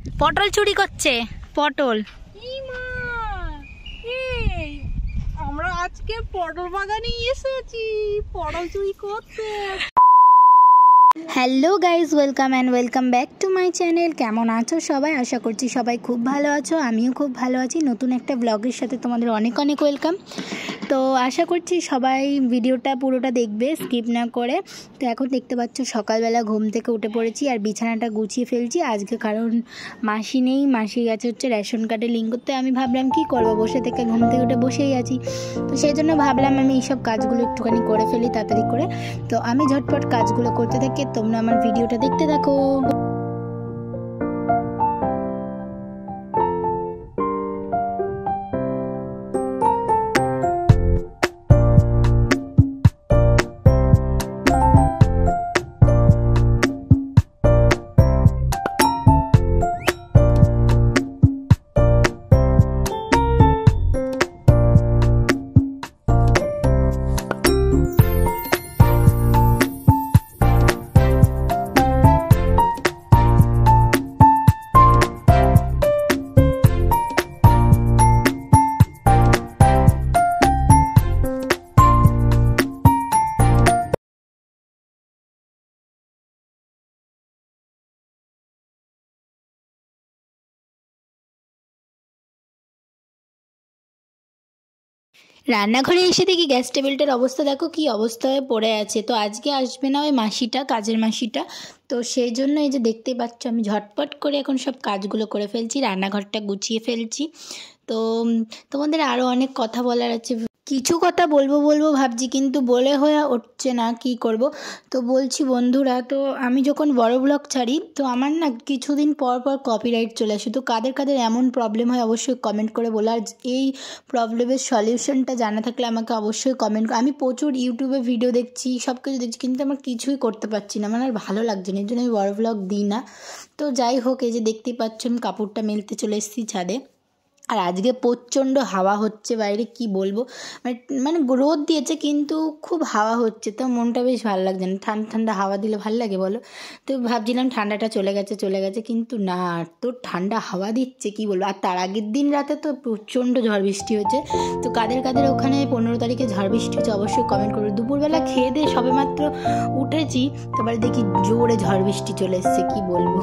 পটল চুরি করছে, পটল। আমরা আজকে পটল বাগানে এসেছি পটল চুরি করতে। Hello guys, welcome and welcome back to my channel. কেমন আছো সবাই? আশা করছি সবাই খুব ভালো আছো, আমিও খুব ভালো আছি। নতুন একটা ব্লগের সাথে তোমাদের অনেক অনেক ওয়েলকাম। তো আশা করছি সবাই ভিডিওটা পুরোটা দেখবে, স্কিপ না করে। তো এখন দেখতে পাচ্ছ সকালবেলা ঘুম থেকে উঠে পড়েছি আর বিছানাটা গুছিয়ে ফেলছি আজকে, কারণ মাসি নেই। মাসি গেছে হচ্ছে রেশন কার্ডে লিঙ্ক করতে। আমি ভাবলাম কি করবো, বসে থেকে ঘুম থেকে উঠে বসেই আছি, তো সেই জন্য ভাবলাম আমি এইসব কাজগুলো একটুখানি করে ফেলি তাড়াতাড়ি করে। তো আমি ঝটপট কাজগুলো করতে থাকি, তোমরা আমার ভিডিওটা দেখতে থাকো। রান্নাঘরে এসে দেখি গ্যাস টেবিলটার অবস্থা দেখো কি অবস্থা হয়ে পড়ে আছে। তো আজকে আসবে না ওই মাসিটা, কাজের মাসিটা, তো সেই জন্য এই যে দেখতেই পাচ্ছ আমি ঝটপট করে এখন সব কাজগুলো করে ফেলছি, রান্নাঘরটা গুছিয়ে ফেলছি। তো তোমাদের আরও অনেক কথা বলার আছে, কিছু কথা বলবো ভাবছি, কিন্তু বলে হয়ে উঠছে না, কি করব। তো বলছি বন্ধুরা, তো আমি যখন বড় ব্লগ ছাড়ি তো আমার না কিছুদিন পর পর কপিরাইট চলে আসে। তো কাদের কাদের এমন প্রবলেম হয় অবশ্যই কমেন্ট করে বলো, আর এই প্রবলেমের সলিউশনটা জানা থাকলে আমাকে অবশ্যই কমেন্ট। আমি প্রচুর ইউটিউবে ভিডিও দেখছি, সব কিছু দেখছি, কিন্তু আমার কিছুই করতে পারছি না, আমার আর ভালো লাগছে না, এর জন্য আমি বড় ব্লগ দিই না। তো যাই হোক, এই যে দেখতেই পাচ্ছ আমি কাপড়টা মেলতে চলে এসেছি ছাদে। আর আজকে প্রচণ্ড হাওয়া হচ্ছে বাইরে, কি বলবো, মানে রোদ দিয়েছে কিন্তু খুব হাওয়া হচ্ছে, তো মনটা বেশ ভালো লাগছে না। ঠান্ডা ঠান্ডা হাওয়া দিলে ভালো লাগে বলো? তো ভাবছিলাম ঠান্ডাটা চলে গেছে, কিন্তু না, তো ঠান্ডা হাওয়া দিচ্ছে, কি বলবো। আর তার আগের দিন রাতে তো প্রচণ্ড ঝড় বৃষ্টি হয়েছে। তো কাদের কাদের ওখানে 15 তারিখে ঝড় বৃষ্টি হচ্ছে অবশ্যই কমেন্ট করবে। দুপুরবেলা খেয়ে দিয়ে সবেমাত্র উঠেছি, তারপরে দেখি জোরে ঝড় বৃষ্টি চলে এসছে, কি বলবো।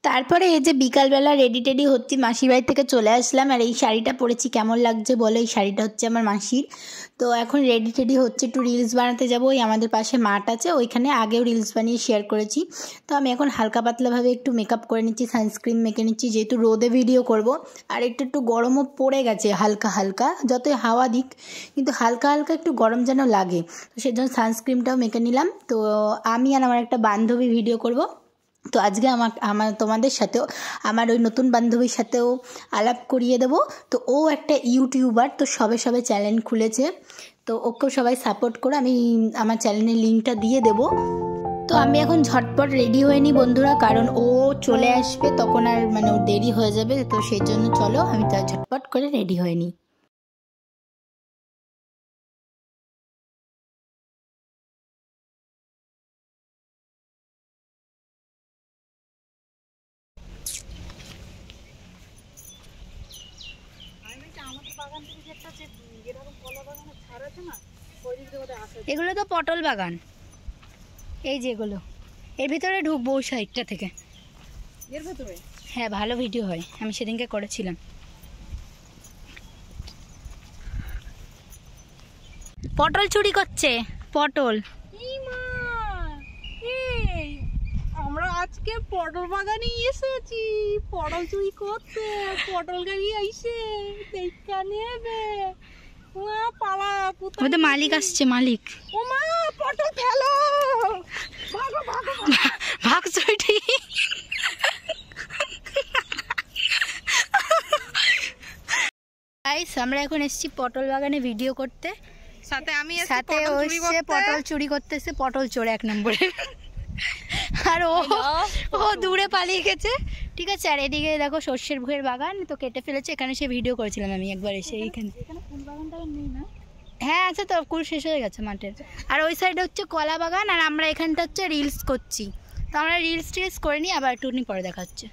তারপরে এই যে বিকালবেলা রেডি টেডি হচ্ছি, মাসির বাড়ি থেকে চলে আসলাম। আর এই শাড়িটা পরেছি, কেমন লাগছে বলো? এই শাড়িটা হচ্ছে আমার মাসির। তো এখন রেডি টেডি হচ্ছে, একটু রিলস বানাতে যাবো। ওই আমাদের পাশে মাঠ আছে, ওইখানে আগেও রিলস বানিয়ে শেয়ার করেছি। তো আমি এখন হালকা পাতলাভাবে একটু মেকআপ করে নিচ্ছি, সানস্ক্রিন মেখে নিচ্ছি, যেহেতু রোদে ভিডিও করব। আর একটু গরমও পড়ে গেছে হালকা হালকা, যতই হাওয়া দিক কিন্তু হালকা হালকা একটু গরম যেন লাগে, তো সেজন্য সানস্ক্রিনটাও মেখে নিলাম। তো আমি আর আমার একটা বান্ধবী ভিডিও করব। তো আজকে আমার তোমাদের সাথেও আমার ওই নতুন বান্ধবীর সাথেও আলাপ করিয়ে দেবো। তো ও একটা ইউটিউবার, তো সবে চ্যানেল খুলেছে, তো ওকেও সবাই সাপোর্ট করে, আমি আমার চ্যানেলের লিঙ্কটা দিয়ে দেবো। তো আমি এখন ঝটপট রেডি হয়ে নিই বন্ধুরা, কারণ ও চলে আসবে তখন আর মানে ওর দেরি হয়ে যাবে, তো সেই জন্য চলো আমি তো ঝটপট করে রেডি হয়ে নিই। এগুলো তো পটল বাগান, এই যেগুলো এর ভিতরে ঢুকবো ওই সাইডটা থেকে, এর ভিতরে। হ্যাঁ, ভালো ভিডিও হয়, আমি সেদিনকে করেছিলাম। পটল চুরি করছে, পটল। আমরা আজকে পটল বাগানে এসেছি পটল চুরি করতে। পটল গাড়ি আইসে দেখা নেবে। মা পালা কোথায়? ওদের মালিক আসছে, মালিক। ও মা পটল ফেলো, ভাগো ভাগো ভাগ চুরি। গাইস আমরা এখন এসেছি পটল বাগানে ভিডিও করতে। সাথে আমি সাথে ওইসে পটল চুরি করতেছে, পটল চোর 1 নম্বরে। আর ও দূরে পালিয়ে গেছে। ঠিক আছে, আর এদিকে দেখো সর্ষের ভুঁয়ের বাগান তো কেটে ফেলেছে। এখানে সে ভিডিও করেছিলাম আমি একবার এসে। এইখানে ফুল বাগানটা নেই না? হ্যাঁ আছে তো, কুল শেষ হয়ে গেছে মাঠের। আর ওই সাইডে হচ্ছে কলা বাগান, আর আমরা এখানটা হচ্ছে রিলস করছি। তো আমরা রিলস টিলস করে নিই, আবার একটুখানি পরে দেখাচ্ছে।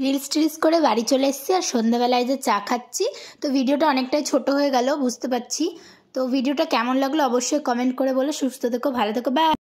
রিলস টিলস করে বাড়ি চলে এসেছি, আর সন্ধ্যাবেলায় যে চা খাচ্ছি। তো ভিডিওটা অনেকটাই ছোট হয়ে গেল বুঝতে পারছি। তো ভিডিওটা কেমন লাগলো অবশ্যই কমেন্ট করে বলো। সুস্থ থেকো, ভালো থেকো, বাই।